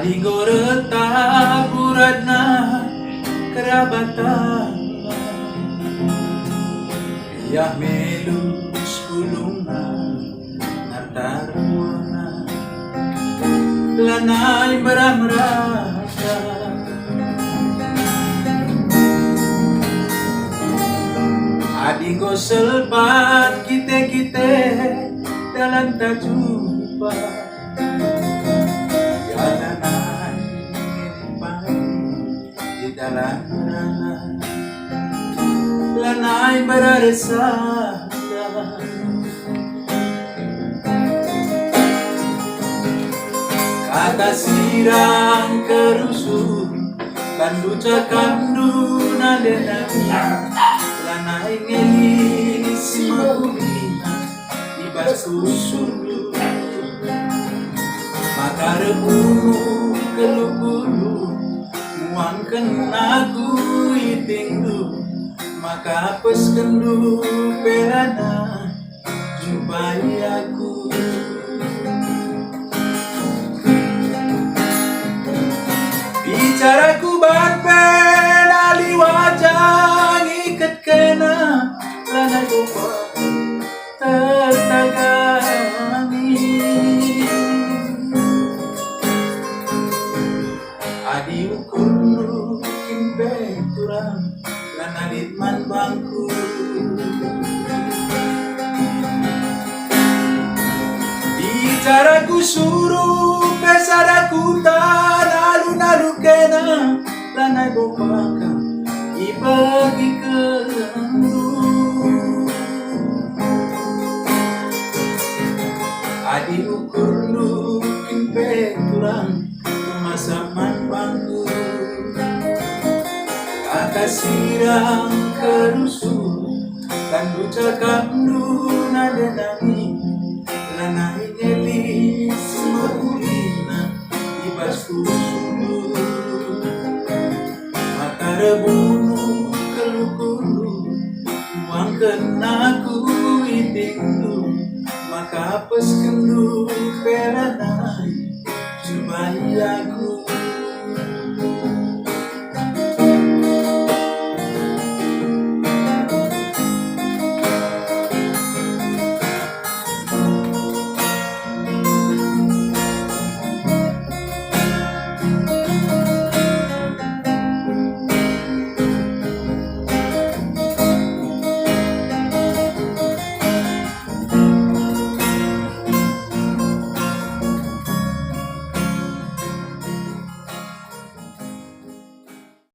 Adi goreta buratna kerabatan ya melu sepulungna nartaruna lanai beramrasa Adi go selpat kita dalam tak jumpa jalanan di dalam lanai berasa kata sirang kerusuh kandu cakandu nadenami lanai ngeli simagulina ibasusundu maka rebunu kelukulu muangkan aku itingdu maka peskendu perana jumpai aku bicaraku banpen ali wajah ikat kena lana lupa tertagami adi ukur kimpe turang lana litman bangku bicaraku suruh pesadaku tan alun-alun kena lanai bopaka ibagi kelandu adi ukur lu kimpe turang kemasaman bangku kata sirang kerusuh kandu cakandu nadenami lanai ngeli semagulina ibasusundu maka rebunu kelukulu muangkan aku itingdu maka peskendu peranai supaya